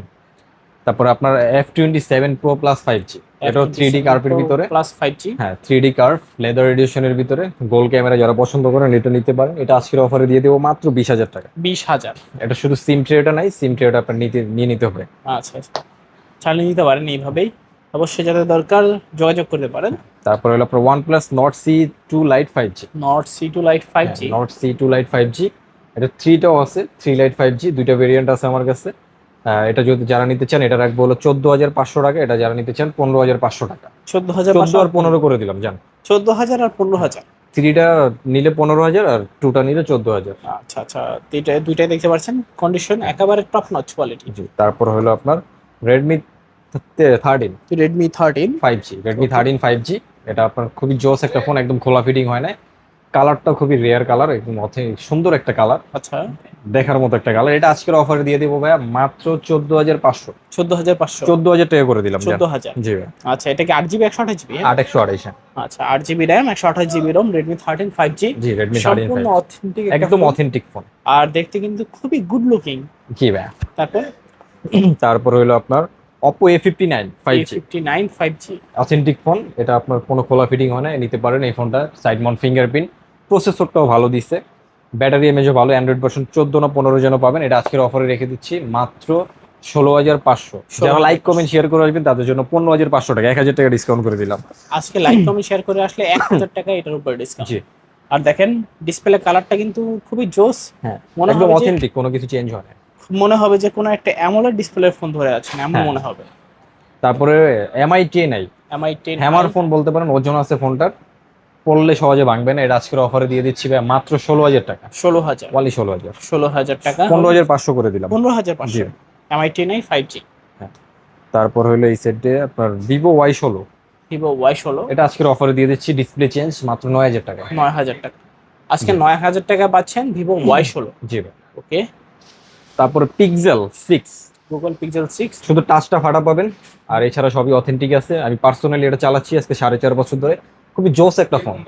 A: তারপরে আপনার F27 Pro Plus 5G, এটাও 3D কার্ভের ভিতরে,
B: প্লাস 5G,
A: হ্যাঁ 3D কার্ভ লেদার এডিশনের ভিতরে, গোল ক্যামেরা যারা পছন্দ করেন এটা নিতে পারেন। এটা আজকের অফারে দিয়ে দেবো মাত্র 20,000 টাকা।
B: 20,000।
A: এটা শুধু সিম ট্রেটা নাই, সিম ট্রেটা আপনার নিয়ে নিতে হবে।
B: আচ্ছা আচ্ছা, চালিয়ে নিতে পারেন এইভাবেই, অবশ্যই যাদের দরকার যোগাযোগ করতে পারেন।
A: তারপরে হলো আপনার OnePlus Nord C2 Lite 5G,
B: not C2 Lite 5G,
A: Nord C2 Lite 5G, এটা 3টাও আছে, 3 Lite 5G, দুইটা ভেরিয়েন্ট আছে আমার কাছে। এটা যদি যারা নিতে চান এটা রাখবো হলো 14,500 টাকা, এটা যারা নিতে চান 15,500 টাকা। 14 আর 15 করে দিলাম, জান।
B: 14,000 আর 15,000।
A: 3টা নিলে 15,000 আর 2টা নিলে 14,000।
B: আচ্ছা আচ্ছা, দুইটাই দেখতে পাচ্ছেন, কন্ডিশন একেবারে টপ নচ কোয়ালিটি।
A: জি। তারপর হলো আপনার Redmi 13
B: Redmi 13,
A: 5G, Redmi 13 5G, এটা আপনার খুবই জোস একটা ফোন, একদম খোলা ফিটিং হয় না, কালারটা খুবই রেয়ার কালার, একদম সুন্দর একটা কালার,
B: আচ্ছা
A: দেখার মতো একটা কালার। এটা আজকের অফারে দিয়ে দেবো ভাইয়া মাত্র 14,500।
B: 14,500,
A: 14,000 টাকা করে দিলাম, জান।
B: 14,000।
A: জি ভাই,
B: আচ্ছা, এটা কি 8GB 128GB?
A: 8/128।
B: আচ্ছা, 8GB RAM, 128GB ROM, Redmi 13 5G,
A: G, Redmi 13
B: সম্পূর্ণ
A: 5G,
B: অথেন্টিক,
A: একদম অথেন্টিক ফোন।
B: আর দেখতে কিন্তু খুবই গুড লুকিং।
A: জি ভাইয়া।
B: তারপর
A: তারপর হলো আপনার Oppo A59 5G,
B: A59 5G,
A: authentic phone, এটা আপনার কোনো খোলা ফিটিং হয় না, নিতে পারেন এই ফোনটা। সাইড মাউন্ট ফিঙ্গারপ্রিন্ট, প্রসেসরটাও ভালো দিচ্ছে, ব্যাটারি এমএজও ভালো, অ্যান্ড্রয়েড ভার্সন 14 না 15 যেন পাবেন। এটা আজকের অফারে রেখে দিচ্ছি মাত্র 16,500। যারা লাইক কমেন্ট শেয়ার করে আসবেন তাদের জন্য 15,500 টাকা, 1,000 টাকা ডিসকাউন্ট করে দিলাম।
B: আজকে লাইক কমেন্ট শেয়ার করে আসলে 1,000 টাকা এটার উপর ডিসকাউন্ট।
A: জি,
B: আর দেখেন ডিসপ্লে কালারটা কিন্তু খুবই জোস,
A: হ্যাঁ,
B: মনে
A: একদম
B: হবে যে
A: অথেন্টিক, কোনো কিছু চেঞ্জ হয় না।
B: মনে হবে যে কোনো একটা অ্যামোলেড ডিসপ্লের ফোন ধরে আছেন এমন
A: হ্যাঁ।
B: মনে হবে।
A: তারপরে MI 10i,
B: MI 10
A: hammer phone বলতে পারেন, ওজন আছে ফোনটার, পড়লে সহজে ভাঙবে না। এটা আজকের অফারে দিয়ে দিচ্ছি ভাই মাত্র 16,000 টাকা।
B: 16,000,
A: ওয়ালি 16,000,
B: 16,000 টাকা,
A: 15,500 করে দিলাম।
B: 15,500,
A: জি।
B: MI 10i 5G।
A: তারপর হলো এই সেটে আপনার Vivo Y16,
B: Vivo Y16,
A: এটা আজকের অফারে দিয়ে দিচ্ছি ডিসপ্লে চেঞ্জ মাত্র 9,000 টাকা।
B: 9,000 টাকা। আজকে 9,000 টাকা পাচ্ছেন Vivo Y16।
A: জি ভাই।
B: ওকে,
A: তারপরে Pixel 6,
B: Google Pixel 6,
A: শুধু টাচটা ফাটা পাবেন, আর এছাড়া সবই অথেন্টিক আছে। আমি পার্সোনালি এটা চালাচ্ছি আজকে 4.5 বছর ধরে, খুবই জোস একটা ফোন,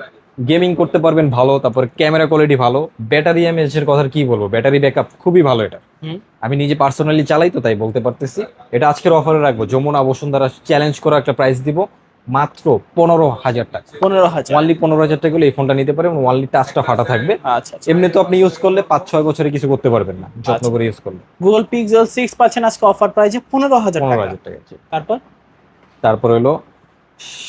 A: গেমিং করতে পারবেন ভালো, তারপর ক্যামেরা কোয়ালিটি ভালো, ব্যাটারি এমএএইচ এর কথা কি বলবো, ব্যাটারি ব্যাকআপ খুবই ভালো এটা।
B: হুম।
A: আমি নিজে পার্সোনালি চালাই তো তাই বলতে পারতেছি। এটা আজকের অফারে রাখবো, যমুনা বসুন্ধরা চ্যালেঞ্জ করা একটা প্রাইস দিব, মাত্র 15,000 টাকা।
B: 15,000।
A: ওয়ানলি 15,000 টাকা হলে এই ফোনটা নিতে পারেন, ওয়ানলি টাচটা ফাটা থাকবে।
B: আচ্ছা আচ্ছা।
A: এমনি তো আপনি ইউজ করলে 5-6 বছরে কিছু করতে পারবেন না যত্ন
B: আচ্ছা।
A: করে ইউজ করলে।
B: গুগল পিক্সেল 6 পাচ্ছেন আজকে অফার প্রাইসে 15,000 টাকা।
A: 15,000 টাকা।
B: তারপর
A: তারপর হলো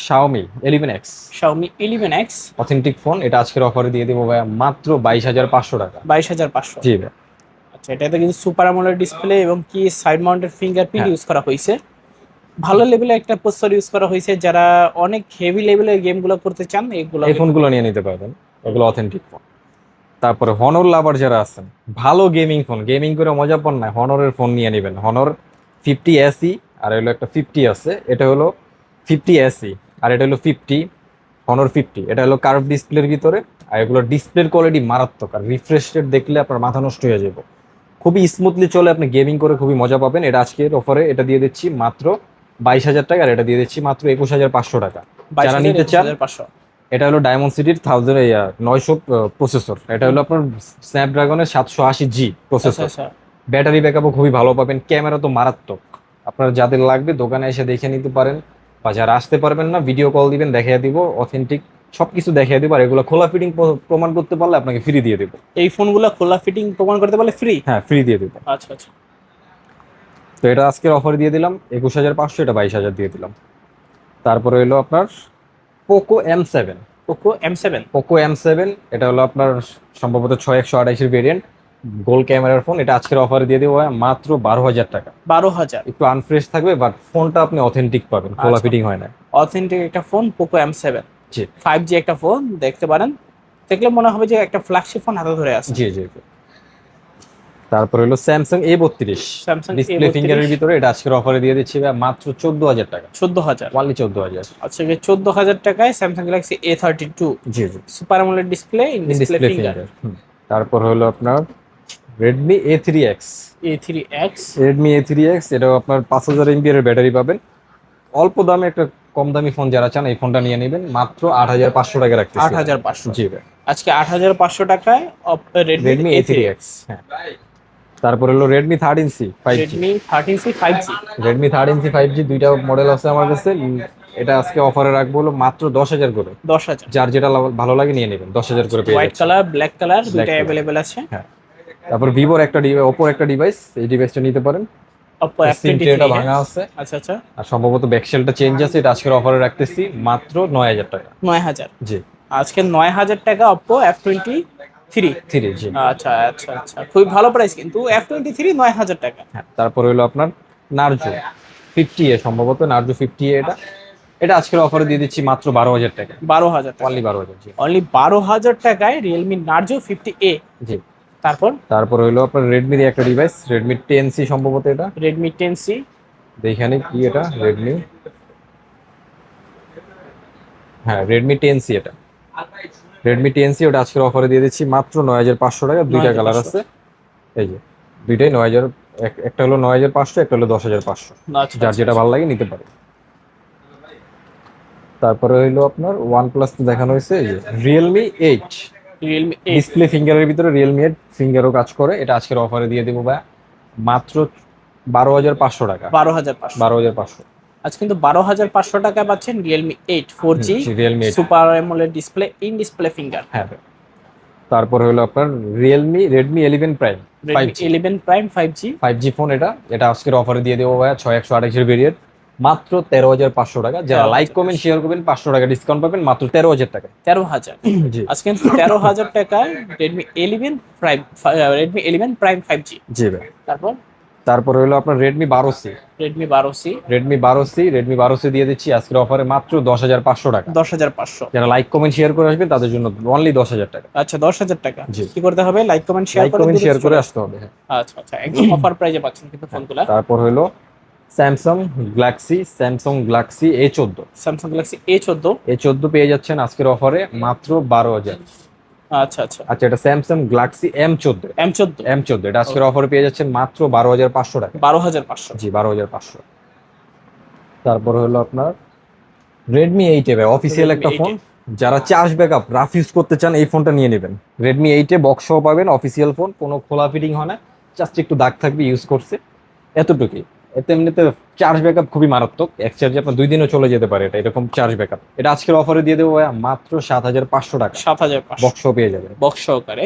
A: Xiaomi 11X
B: Xiaomi 11X
A: authentic phone, এটা আজকের অফারে দিয়ে দেবো ভাইয়া মাত্র 22,500 টাকা।
B: 22,500।
A: জি ভাই।
B: আচ্ছা, এটাতে কিন্তু সুপার অ্যামোলেড ডিসপ্লে এবং কি সাইড মাউন্টেড ফিঙ্গারপ্রিন্ট
A: হ্যাঁ।
B: ইউজ করা হয়েছে। ভালো লেভেলের একটা প্রসেসর ইউজ করা হয়েছে, যারা অনেক হেভি লেভেলের গেমগুলো করতে চান এগুলো
A: এই ফোনগুলো নিয়ে নিতে পারবেন, এগুলো অথেন্টিক ফোন। তারপরে হনর লাভার যারা আছেন, ভালো গেমিং ফোন, গেমিং করে মজা পান না, হনরের ফোন নিয়ে নেবেন। হনর 50 SE, আর হলো একটা 50 আছে, এটা হলো 50 SE, আর এটা হলো 50 হনর 50। এটা হলো কার্ভ ডিসপ্লের ভিতরে, আর এগুলো ডিসপ্লের কোয়ালিটি মারাত্মক, আর রিফ্রেশ রেট দেখলে আপনার মাথা নষ্ট হয়ে যাবে। খুবই স্মুথলি চলে, আপনি গেমিং করে খুবই মজা পাবেন। এটা আজকের অফারে এটা দিয়ে দিচ্ছি মাত্র 22,000 টাকা, আর এটা দিয়ে দিচ্ছি মাত্র 21,500 টাকা। যারা নিতে চান,
B: 22,500।
A: এটা হলো ডায়মন্ড সিটির 900 প্রসেসর। এটা হলো আপনার স্ন্যাপড্রাগনের 780G
B: আচ্ছা
A: প্রসেসর।
B: আচ্ছা।
A: ব্যাটারি ব্যাকআপও খুবই ভালো পাবেন, ক্যামেরা তো মারাত্মক। আপনার যাদের লাগবে দোকানে এসে দেখে নিতে পারেন, বা যারা আসতে পারবেন না ভিডিও কল দিবেন, দেখিয়ে দিব অথেন্টিক সবকিছু দেখিয়ে দিব। আর এগুলো খোলা ফিটিং প্রমাণ করতে পারলে আপনাকে ফ্রি দিয়ে দেবো।
B: এই ফোনগুলো খোলা ফিটিং প্রমাণ করতে পারলে ফ্রি?
A: হ্যাঁ, ফ্রি দিয়ে দেবো।
B: আচ্ছা আচ্ছা।
A: তো এটা আজকের অফার দিয়ে দিলাম 21,500, এটা 22,000 দিয়ে দিলাম। তারপরে হলো আপনার Poco M7।
B: Poco M7।
A: Poco M7 এটা হলো আপনার সম্ভবত 6128 এর ভেরিয়েন্ট, গোল ক্যামেরার ফোন। এটা আজকের অফারে দিয়ে দেবো মাত্র 12,000 টাকা।
B: 12,000।
A: একটু আনফ্রেশ থাকবে, বাট ফোনটা আপনি অথেন্টিক পাবেন, খোলা
B: আচ্ছা।
A: ফিটিং হয় না।
B: অথেন্টিক একটা ফোন পোকো M7।
A: জি
B: 5G একটা ফোন দেখতে পারেন, দেখলে মনে হবে যে একটা ফ্ল্যাগশিপ ফোন হাতে ধরে আছে।
A: জি জি জি। তারপর হলো Samsung A32
B: Samsung
A: display
B: A32
A: ফিঙ্গারের ভিতরে, এটা আজকের অফারে দিয়ে দিচ্ছি ভাই মাত্র 14,000 টাকা।
B: 14,000।
A: ওয়ানলি 14,000।
B: আচ্ছা, 14,000 টাকায় স্যামসাং গ্যালাক্সি A32
A: জি জি।
B: Super AMOLED display, display
A: display
B: finger.
A: Finger. তারপর হলো আপনার Redmi A3X।
B: A3X।
A: Redmi A3X এটাও আপনার 5,000 mAh এর ব্যাটারি পাবেন। অল্প দামে একটা কম দামি ফোন যারা চান এই ফোনটা নিয়ে নেবেন, মাত্র 8,500 টাকা রাখতেছি।
B: 8,500।
A: জি ভাই।
B: আজকে 8,500 টাকায় রেডমি
A: রেডমি
B: A3X।
A: A3X। হ্যাঁ। তারপর হলো Redmi 13C 5G।
B: Redmi 13C 5G।
A: Redmi 13C 5G দুইটা মডেল আছে আমার কাছে। এটা আজকে অফারে রাখবো হলো মাত্র 10,000 করে।
B: 10,000।
A: যার যেটা ভালো লাগে নিয়ে নেবেন, 10,000 করে পেয়ে
B: হোয়াইট
A: যাচ্ছেন।
B: কালার, ব্ল্যাক কালার দুইটা
A: color।
B: অ্যাভেলেবেল আছে।
A: হ্যাঁ। তারপর ভিভোর একটা ডিভাইস, ওপোর একটা ডিভাইস, এই ডিভাইসটা নিতে পারেন।
B: Oppo
A: সিম
B: F23।
A: ট্রেটা ভাঙা আছে,
B: আচ্ছা আচ্ছা।
A: আর সম্ভবত ব্যাকশেলটা চেঞ্জ আছে। এটা আজকের অফারে রাখতেছি মাত্র 9,000 টাকা।
B: 9,000।
A: জি
B: আজকে 9,000 টাকা Oppo F23।
A: 3 জি।
B: আচ্ছা আচ্ছা আচ্ছা, খুবই ভালো প্রাইস কিন্তু F23 9,000 টাকা।
A: হ্যাঁ। তারপর হলো আপনার নার্জো 50A, সম্ভবত নার্জো 50A। এটা এটা আজকের অফারে দিয়ে দিচ্ছি মাত্র 12,000 টাকা।
B: 12,000 টাকা।
A: অনলি 12,000। জি
B: অনলি 12,000 টাকায় রিয়েলমি নার্জো 50A।
A: জি।
B: তারপর
A: তারপর হলো আপনার রেডমির একটা ডিভাইস, রেডমি 10C সম্ভবত। এটা
B: রেডমি 10C।
A: দেখানি কি, এটা রেডমি, হ্যাঁ রেডমি 10C। এটা রেডমি 10C, ওটা আজকের অফারে দিয়ে দিচ্ছি মাত্র 9,500 টাকা। দুইটা কালার
B: 9,500।
A: আছে, এই যে দুইটাই 9,000। একটা হলো 9,500, একটা হলো 10,500।
B: আচ্ছা
A: যার যেটা ভালো লাগে নিতে পারে। তারপরে হইলো আপনার OnePlus তো দেখানো হয়েছে, এই যে রিয়েলমি 8
B: রিয়েলমি 8।
A: ডিসপ্লে ফিঙ্গারের ভিতরে রিয়েলমি 8 ফিঙ্গারও কাজ করে। এটা আজকের অফারে দিয়ে দেবো ভাই মাত্র 12,500 টাকা।
B: 12,500।
A: 12,500।
B: আজ কিন্তু 12,500 টাকা পাচ্ছেন Realme 8 4G
A: Realme 8।
B: Super AMOLED display, in display finger.
A: হ্যাঁ। তারপরে হলো আপনার Redmi 11 prime
B: Redmi 11 prime 5G।
A: 5G phone. এটা এটা আজকের অফারে দিয়ে দেবো ভাই 6128 এর ভেরিয়েন্ট, মাত্র 13,500 টাকা। যারা লাইক কমেন্ট শেয়ার করবেন 500 টাকা ডিসকাউন্ট পাবেন মাত্র 13,000 টাকা।
B: 13,000।
A: জি
B: আজ কিন্তু 13,000 টাকায় Redmi 11 prime, Redmi 11 prime 5G।
A: জি ভাই।
B: তারপর
A: তারপরে হলো আপনার Redmi 12C।
B: Redmi 12C।
A: Redmi 12C দিয়ে দিচ্ছি আজকের অফারে মাত্র 10,500 টাকা।
B: 10,500।
A: যারা লাইক কমেন্ট শেয়ার করে আসবেন তাদের জন্য অনলি 10,000 টাকা।
B: আচ্ছা, 10,000 টাকা।
A: জি।
B: কি করতে হবে? লাইক কমেন্ট শেয়ার
A: লাইক
B: করে
A: কমেন্ট শেয়ার করে
B: চলে
A: আসতে হবে। হ্যাঁ।
B: আচ্ছা আচ্ছা, একদম অফার প্রাইজে পাচ্ছেন কিন্তু ফোনগুলা।
A: তারপর হলো Samsung Galaxy A14।
B: Samsung Galaxy A14
A: পেয়ে যাচ্ছেন আজকের অফারে মাত্র 12,000।
B: আচ্ছা আচ্ছা।
A: আচ্ছা, এটা স্যামসাং গ্যালাক্সি M14। এটা আজকের অফারে পেয়ে যাচ্ছেন মাত্র 12,500 টাকা।
B: 12,500।
A: জি 12,500। তারপর হলো আপনার রেডমি 8 ভাই, অফিসিয়াল
B: Redmi
A: একটা
B: 8
A: ফোন। যারা চার্জ ব্যাকআপ রাফ ইউজ করতে চান এই ফোনটা নিয়ে নেবেন। রেডমি 8-এ বক্স সহ পাবেন, অফিসিয়াল ফোন, কোনো খোলা ফিটিং হয় না, জাস্ট একটু দাগ থাকবে ইউজ করছে, এতটুকুই। এতে এমনিতে চার্জ ব্যাকআপ খুবই মারাত্মক, এক চার্জে আপনার 2 দিনও চলে যেতে পারে এটা, এরকম চার্জ ব্যাকআপ। এটা আজকের অফারে দিয়ে দেবো ভাইয়া মাত্র 7,500 টাকা,
B: 7,500
A: বক্স সহ পেয়ে যাবেন।
B: বক্স সহকারে।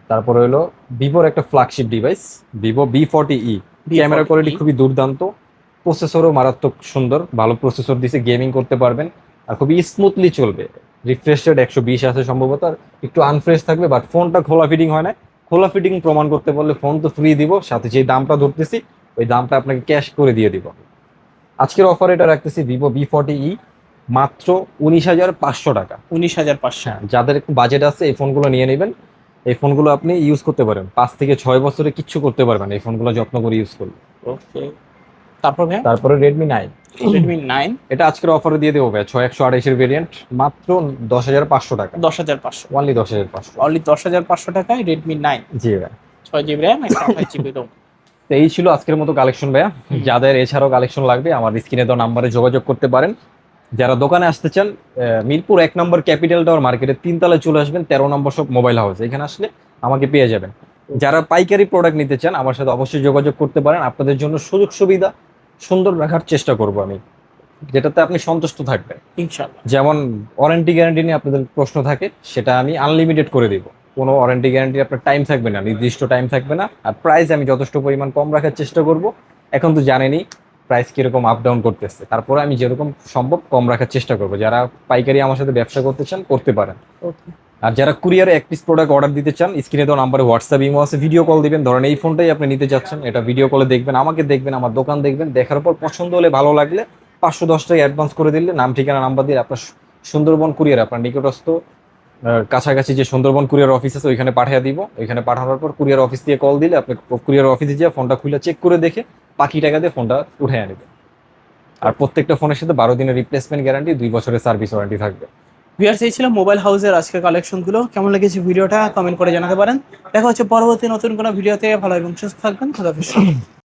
A: তারপরে হলো ভিভোর একটা flagship device, Vivo V40e। Camera quality খুবই দুর্দান্ত, প্রসেসরও মারাত্মক সুন্দর, ভালো প্রসেসর দিছে, গেমিং করতে পারবেন আর খুবই স্মুথলি চলবে। রিফ্রেশ রেট 120 আছে সম্ভবত, আর একটু আনফ্রেশ থাকবে, বাট ফোনটা খোলা ফিটিং হয় না। খোলা ফিটিং প্রমাণ করতে পারলে ফোন তো ফ্রি দিব, সাথে যে দামটা ধরতেছি ওই দামটা আপনাকে ক্যাশ করে দিয়ে দিব। আজকের অফার এটা রাখতেছি ভিভো V40e মাত্র 19,500 টাকা।
B: 19,500।
A: হ্যাঁ, যাদের একটু বাজেট আছে এই ফোনগুলো নিয়ে নেবেন। এই ফোনগুলো আপনি ইউজ করতে পারেন 5 থেকে 6 বছরে, কিচ্ছু করতে পারবেন এই ফোনগুলো যত্ন করে ইউজ করলে।
B: ওকে, তারপর ভাই
A: তারপরে রেডমি 9,
B: রেডমি 9।
A: এটা আজকের অফারে দিয়ে দেবো ভাই 6128-এর ভেরিয়েন্ট, মাত্র 10,500 টাকা।
B: 10,500,
A: অনলি 10,500।
B: অনলি 10,500 টাকায় রেডমি 9,
A: জি ভাই।
B: 6GB RAM, 128GB Rome.
A: তো এই ছিল আজকের মতো কালেকশন ভাইয়া। যাদের এছাড়াও কালেকশন লাগবে আমার স্ক্রিনে দেওয়া নাম্বারে যোগাযোগ করতে পারেন। যারা দোকানে আসতে চান, মিরপুর 1 নম্বর ক্যাপিটাল টাওয়ার মার্কেটের 3 তলায় চলে আসবেন, 13 নম্বর শপ মোবাইল হাউস, এখানে আসলে আমাকে পেয়ে যাবেন। যারা পাইকারি প্রোডাক্ট নিতে চান আমার সাথে অবশ্যই যোগাযোগ করতে পারেন, আপনাদের জন্য সুযোগ সুবিধা সুন্দর রাখার চেষ্টা করব আমি, যেটাতে আপনি সন্তুষ্ট থাকবেন।
B: ইনশাআল্লাহ।
A: যেমন ওয়ারেন্টি গ্যারান্টি নিয়ে আপনাদের প্রশ্ন থাকে, সেটা আমি আনলিমিটেড করে দিব। কোনো ওয়ারেন্টি গ্যারান্টি আপনার টাইম থাকবে না, নির্দিষ্ট টাইম থাকবে না। আর প্রাইস আমি যথেষ্ট পরিমাণ কম রাখার চেষ্টা করব। এখন তো জানেনই প্রাইস কিরকম আপ ডাউন করতেছে, তারপরে আমি যেরকম সম্ভব কম রাখার চেষ্টা করব। যারা পাইকারি আমার সাথে ব্যবসা করতে চান করতে পারেন।
B: ওকে,
A: আর যারা কুরিয়ারে এক পিস প্রোডাক্ট অর্ডার দিতে চান, স্ক্রিনে দেওয়া নাম্বারে হোয়াটসঅ্যাপ ইমো আছে, ভিডিও কল দিবেন। ধরেন এই ফোনটাই আপনি নিতে যাচ্ছেন, এটা ভিডিও কলে দেখবেন, আমাকে দেখবেন, আমার দোকান দেখবেন, দেখার পর পছন্দ হলে, ভালো লাগলে 510 টাকা অ্যাডভান্স করে দিলে, নাম ঠিকানা নাম্বার দিয়ে আপনার সুন্দরবন কুরিয়ার, আপনার নিকটস্থ কাছাকাছি যে সুন্দরবন কুরিয়ার অফিস আছে ওইখানে পাঠিয়ে দিব। ওইখানে পাঠানোর পর কুরিয়ার অফিস দিয়ে কল দিলে আপনি কুরিয়ার অফিসে গিয়ে ফোনটা খুলে চেক করে দেখে বাকি টাকা দিয়ে ফোনটা উঠে আনবে। আর প্রত্যেকটা ফোনের সাথে 12 দিনের রিপ্লেসমেন্ট গ্যারান্টি, 2 বছরের সার্ভিস ওয়ারেন্টি থাকবে।
B: ভিউয়ার্স, এই ছিল মোবাইল হাউসের আজকের কালেকশনগুলো। কেমন লেগেছে ভিডিওটা কমেন্ট করে জানাতে পারেন। দেখা হচ্ছে পরবর্তী নতুন কোনো ভিডিওতে। ভালো এবং সুস্থ থাকবেন। খোদা হাফেজ।